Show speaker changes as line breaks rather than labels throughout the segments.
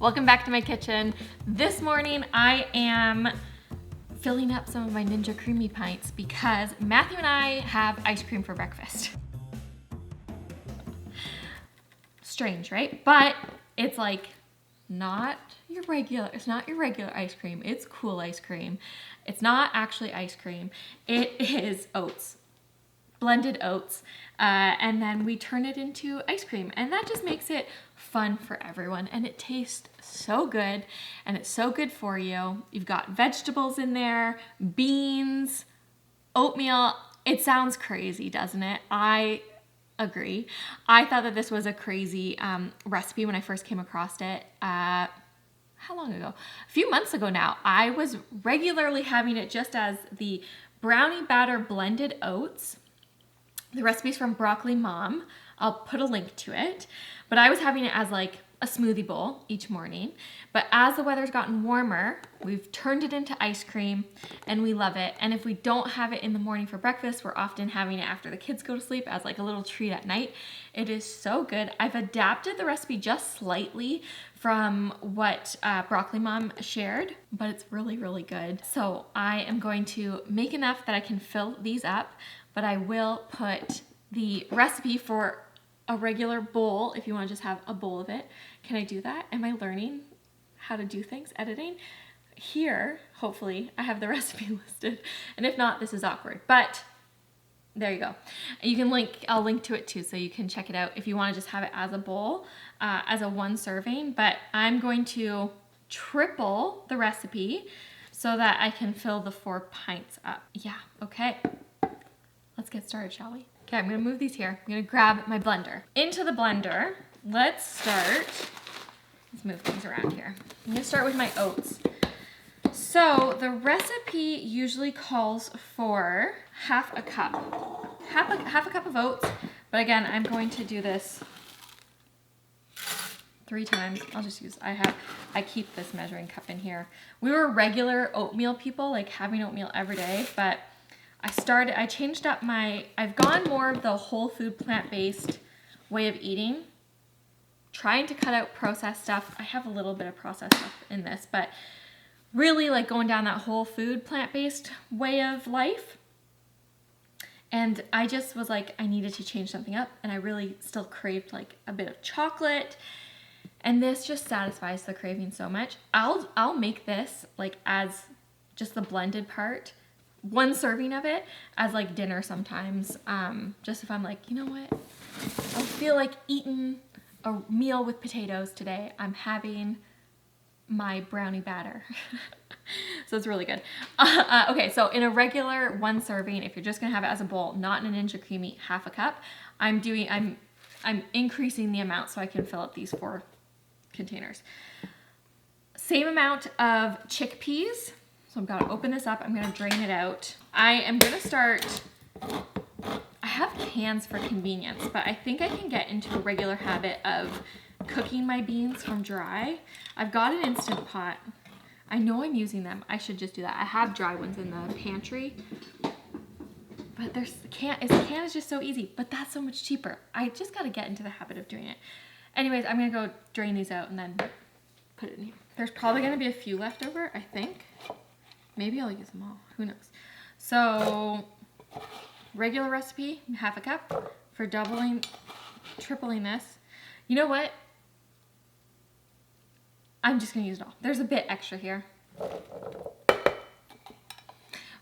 Welcome back to my kitchen. This morning I am filling up some of my Ninja Creami pints because Matthew and I have ice cream for breakfast. Strange, right? But it's like not your regular ice cream. It's cool ice cream. It's not actually ice cream. It is oats. Blended oats, and then we turn it into ice cream, and that just makes it fun for everyone, and it tastes so good, and it's so good for you. You've got vegetables in there, beans, oatmeal. It sounds crazy, doesn't it? I agree. I thought that this was a crazy recipe when I first came across it. How long ago? A few months ago now. I was regularly having it just as the brownie batter blended oats. The recipe's from Broccoli Mom. I'll put a link to it. But I was having it as like a smoothie bowl each morning. But as the weather's gotten warmer, we've turned it into ice cream and we love it. And if we don't have it in the morning for breakfast, we're often having it after the kids go to sleep as like a little treat at night. It is so good. I've adapted the recipe just slightly from what Broccoli Mom shared, but it's really, really good. So I am going to make enough that I can fill these up, but I will put the recipe for a regular bowl if you want to just have a bowl of it. Can I do that? Am I learning how to do things, editing? Here, hopefully, I have the recipe listed. And if not, this is awkward. But there you go. You can I'll link to it too, so you can check it out if you want to just have it as a bowl, as a one serving. But I'm going to triple the recipe so that I can fill the 4 pints up. Yeah, okay. Let's get started, shall we? Okay, I'm gonna move these here. I'm gonna grab my blender. Into the blender, let's move things around here. I'm gonna start with my oats. So the recipe usually calls for half a cup of oats, but again, I'm going to do this 3 times. I'll just use, I keep this measuring cup in here. We were regular oatmeal people, like having oatmeal every day, but I changed up I've gone more of the whole food plant-based way of eating, trying to cut out processed stuff. I have a little bit of processed stuff in this, but really like going down that whole food plant-based way of life. And I just was like, I needed to change something up, and I really still craved like a bit of chocolate, and this just satisfies the craving so much. I'll make this like as just the blended part, 1 serving of it as like dinner sometimes, just if I'm like, you know what, I feel like eating a meal with potatoes today, I'm having my brownie batter. So it's really good. Okay, so in a regular 1 serving, if you're just gonna have it as a bowl, not in a Ninja Creami, half a cup, I'm increasing the amount so I can fill up these 4 containers. Same amount of chickpeas. So I'm gonna open this up, I'm gonna drain it out. I am gonna start, I have cans for convenience, but I think I can get into a regular habit of cooking my beans from dry. I've got an Instant Pot. I know I'm using them, I should just do that. I have dry ones in the pantry, but the can is just so easy, but that's so much cheaper. I just gotta get into the habit of doing it. Anyways, I'm gonna go drain these out and then put it in here. There's probably gonna be a few left over, I think. Maybe I'll use them all, who knows. So, regular recipe, half a cup. For tripling this. You know what? I'm just gonna use it all. There's a bit extra here.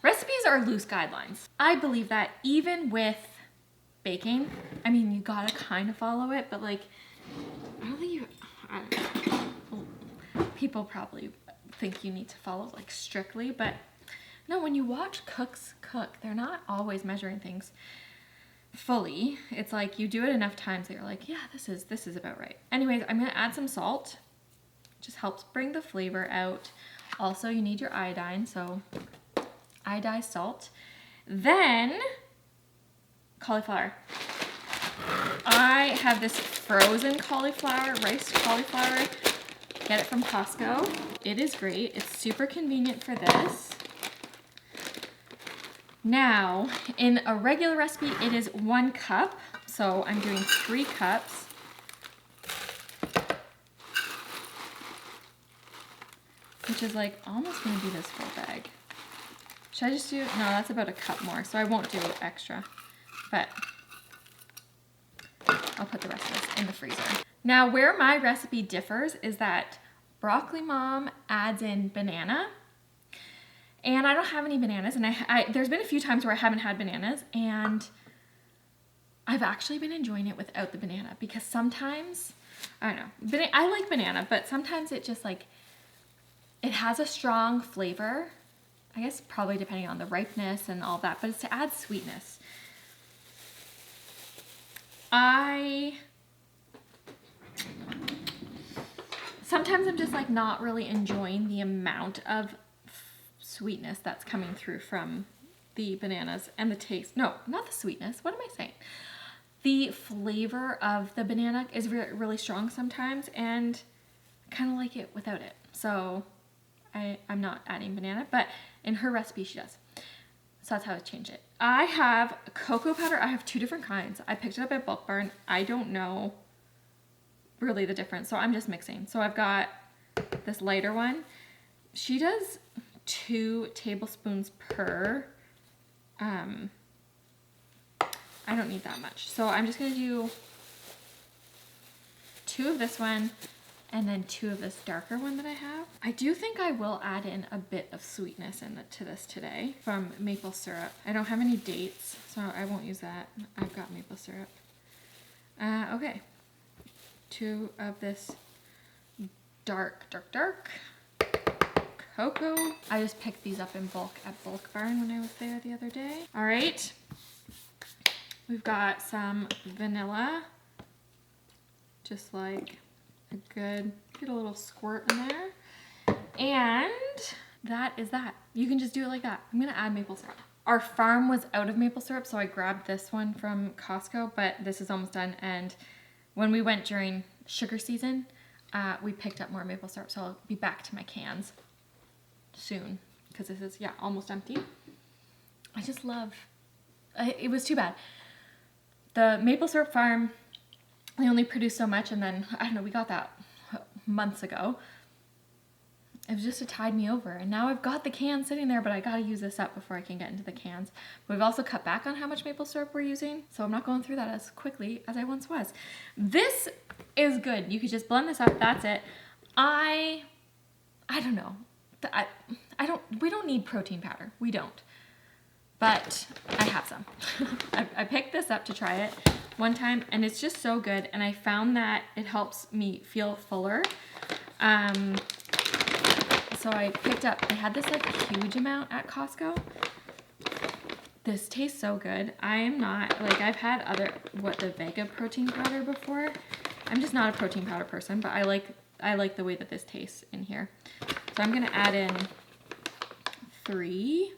Recipes are loose guidelines. I believe that even with baking, I mean, you gotta kind of follow it, but like, I don't know. People probably think you need to follow like strictly, but no, when you watch cooks cook, they're not always measuring things fully. It's like you do it enough times that you're like, yeah, this is about right. Anyways, I'm gonna add some salt. It just helps bring the flavor out. Also, you need your iodine, so iodized salt. Then cauliflower. I have this frozen cauliflower, riced cauliflower. Get it from Costco. It is great. It's super convenient for this. Now, in a regular recipe, it is 1 cup. So I'm doing 3 cups. which is like almost gonna be this full bag. Should I just do, no, that's about a cup more, so I won't do extra, but I'll put the rest of this in the freezer. Now, where my recipe differs is that Broccoli Mom adds in banana, and I don't have any bananas, and there's been a few times where I haven't had bananas, and I've actually been enjoying it without the banana, because sometimes, I don't know, I like banana, but sometimes it just like, it has a strong flavor, I guess probably depending on the ripeness and all that, but it's to add sweetness. Sometimes I'm just like not really enjoying the amount of sweetness that's coming through from the bananas and the taste. No, not the sweetness. What am I saying? The flavor of the banana is really strong sometimes, and I kind of like it without it. So I'm not adding banana, but in her recipe she does. So that's how I change it. I have cocoa powder. I have 2 different kinds. I picked it up at Bulk Barn. I don't know really the difference, so I'm just mixing. So I've got this lighter one. She does 2 tablespoons per. I don't need that much. So I'm just gonna do 2 of this one, and then 2 of this darker one that I have. I do think I will add in a bit of sweetness to this today from maple syrup. I don't have any dates, so I won't use that. I've got maple syrup. Okay, 2 of this dark cocoa. I just picked these up in bulk at Bulk Barn when I was there the other day. All right, we've got some vanilla, just like get a little squirt in there. And that is that. You can just do it like that. I'm gonna add maple syrup. Our farm was out of maple syrup, so I grabbed this one from Costco, but this is almost done. And when we went during sugar season, we picked up more maple syrup, so I'll be back to my cans soon, because this is, yeah, almost empty. I just love, it was too bad. The maple syrup farm, they only produce so much, and then, I don't know, we got that months ago. It was just to tide me over, and now I've got the can sitting there, but I gotta use this up before I can get into the cans. We've also cut back on how much maple syrup we're using, so I'm not going through that as quickly as I once was. This is good. You could just blend this up, that's it. I don't know. We don't need protein powder. We don't. But I have some. I picked this up to try it one time, and it's just so good, and I found that it helps me feel fuller. So I picked up, I had this like huge amount at Costco. This tastes so good. I am not, like, I've had the Vega protein powder before. I'm just not a protein powder person, but I like the way that this tastes in here. So I'm gonna add in 3,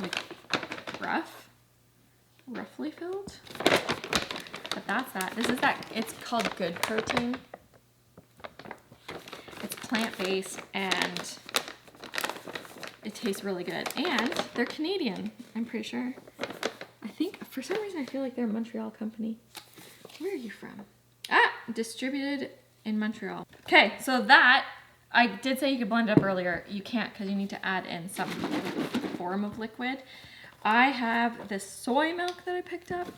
like roughly filled. But that's that. This is that, it's called Good Protein. It's plant-based and it tastes really good. And they're Canadian, I'm pretty sure. I think, for some reason, I feel like they're a Montreal company. Where are you from? Distributed in Montreal. Okay, so that, I did say you could blend it up earlier. You can't, because you need to add in some form of liquid. I have this soy milk that I picked up.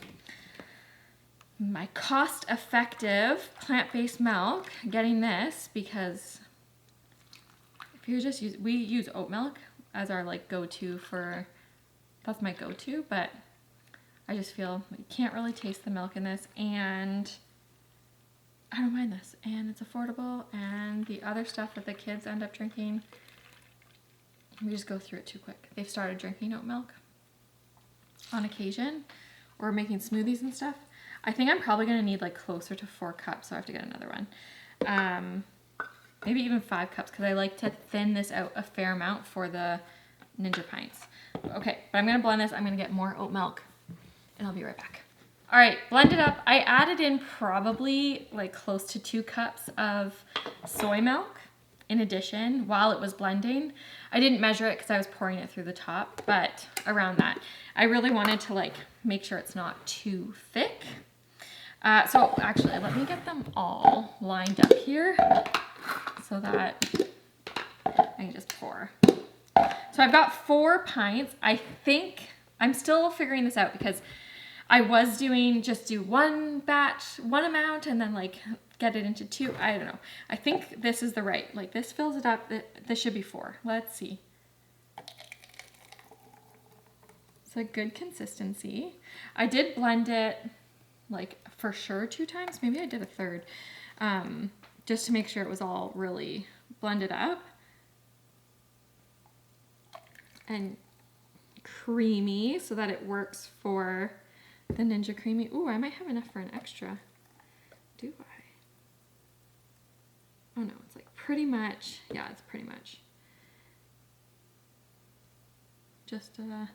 My cost-effective plant-based milk. Getting this because if you just use, we use oat milk as our like go-to for, that's my go-to, but I just feel you can't really taste the milk in this, and I don't mind this, and it's affordable, and the other stuff that the kids end up drinking, we just go through it too quick. They've started drinking oat milk on occasion, or making smoothies and stuff. I think I'm probably gonna need like closer to 4 cups, so I have to get another one. Maybe even 5 cups, because I like to thin this out a fair amount for the Ninja pints. Okay, but I'm gonna blend this. I'm gonna get more oat milk, and I'll be right back. All right, blend it up. I added in probably like close to 2 cups of soy milk in addition while it was blending. I didn't measure it because I was pouring it through the top, but around that. I really wanted to like make sure it's not too thick. So actually, let me get them all lined up here so so that I can just pour. So I've got 4 pints. I think I'm still figuring this out because I was doing just do one batch, one amount, and then like get it into 2. I don't know. I think this is the right, like this fills it up. This should be 4. Let's see. It's a good consistency. I did blend it like for sure 2 times. Maybe I did a third, just to make sure it was all really blended up and creamy so that it works for the Ninja Creami. Ooh, I might have enough for an extra. Do I? Oh no, it's like pretty much, yeah, it's pretty much just a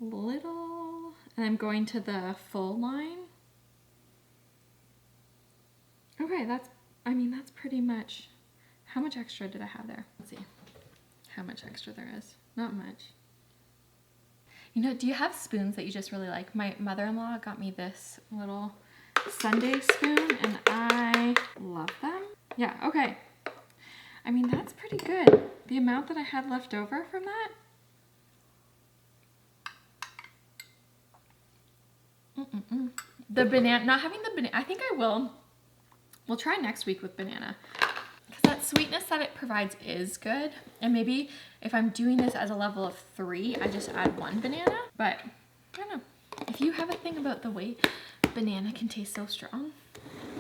little, and I'm going to the full line. Okay, that's pretty much, how much extra did I have there? Let's see how much extra there is. Not much. You know, do you have spoons that you just really like? My mother-in-law got me this little Sunday spoon and I love them. Yeah, okay. I mean, that's pretty good. The amount that I had left over from that. The banana, not having the banana, I think I will. We'll try next week with banana. Because that sweetness that it provides is good. And maybe if I'm doing this as a level of 3, I just add 1 banana. But I don't know. If you have a thing about the way banana can taste so strong,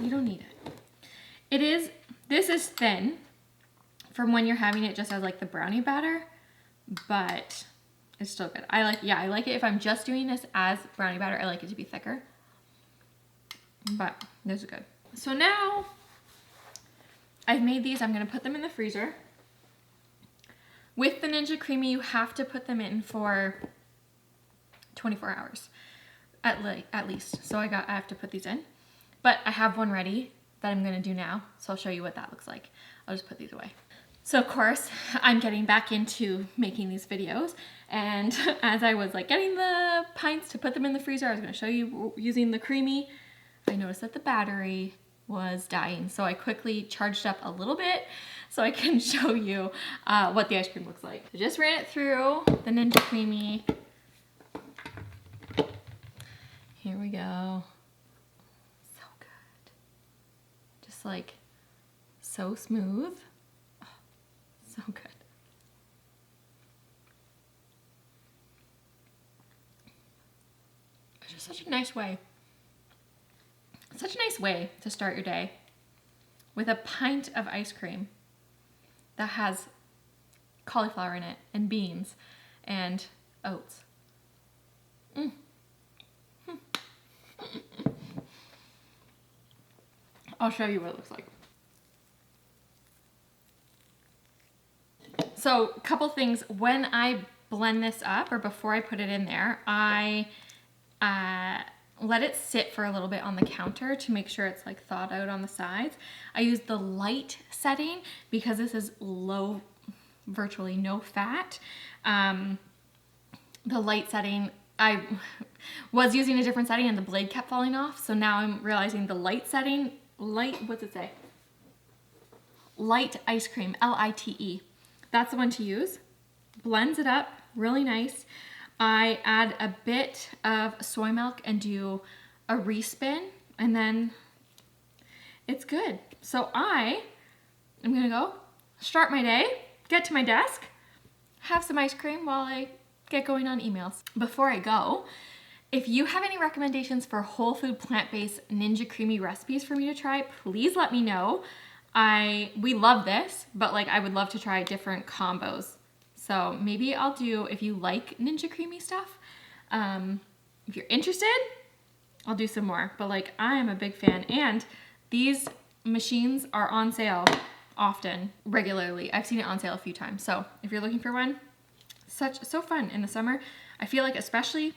you don't need it. This is thin from when you're having it just as like the brownie batter, but it's still good. I like it if I'm just doing this as brownie batter. I like it to be thicker, but this is good. So now I've made these. I'm gonna put them in the freezer. With the Ninja Creami, you have to put them in for 24 hours at least. So I have to put these in, but I have one ready that I'm gonna do now. So I'll show you what that looks like. I'll just put these away. So of course, I'm getting back into making these videos. And as I was like getting the pints to put them in the freezer, I was gonna show you using the Creami. I noticed that the battery was dying. So I quickly charged up a little bit so I can show you what the ice cream looks like. So just ran it through the Ninja Creami. Here we go. So good. Just like so smooth. Oh, so good. It's just such a nice way. Such a nice way to start your day with a pint of ice cream that has cauliflower in it and beans and oats. I'll show you what it looks like. So a couple things, when I blend this up or before I put it in there, I let it sit for a little bit on the counter to make sure it's like thawed out on the sides. I use the light setting because this is low, virtually no fat. The light setting, I was using a different setting and the blade kept falling off. So now I'm realizing the light setting, what's it say? Light ice cream, L-I-T-E. That's the one to use. Blends it up really nice. I add a bit of soy milk and do a respin, and then it's good. So I'm gonna go start my day, get to my desk, have some ice cream while I get going on emails. Before I go, if you have any recommendations for whole food plant-based Ninja Creami recipes for me to try, please let me know. We love this, but like I would love to try different combos. So maybe I'll do, if you like Ninja Creami stuff, if you're interested, I'll do some more. But like I am a big fan, and these machines are on sale often, regularly. I've seen it on sale a few times. So if you're looking for one, so fun in the summer. I feel like especially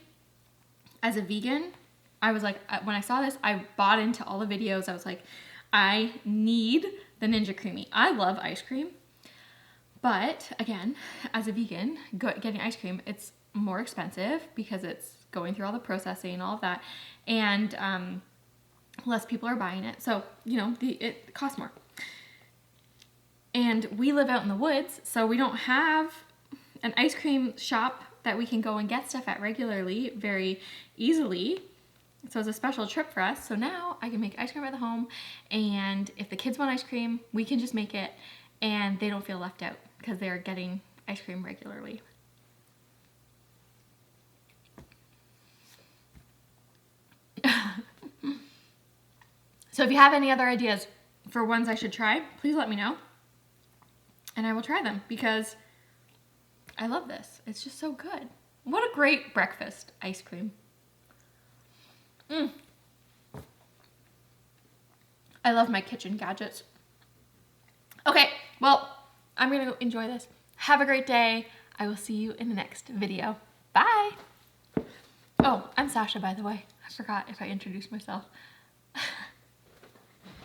as a vegan, I was like, when I saw this, I bought into all the videos. I was like, I need the Ninja Creami. I love ice cream. But again, as a vegan, getting ice cream, it's more expensive because it's going through all the processing and all of that. And – less people are buying it. So, you know, it costs more. And we live out in the woods, so we don't have an ice cream shop that we can go and get stuff at regularly very easily. So it's a special trip for us. So now I can make ice cream at the home, and if the kids want ice cream, we can just make it and they don't feel left out because they're getting ice cream regularly. So if you have any other ideas for ones I should try, please let me know. And I will try them because I love this. It's just so good. What a great breakfast ice cream. I love my kitchen gadgets. Okay, well, I'm gonna go enjoy this. Have a great day. I will see you in the next video. Bye. Oh, I'm Sasha, by the way. I forgot if I introduced myself.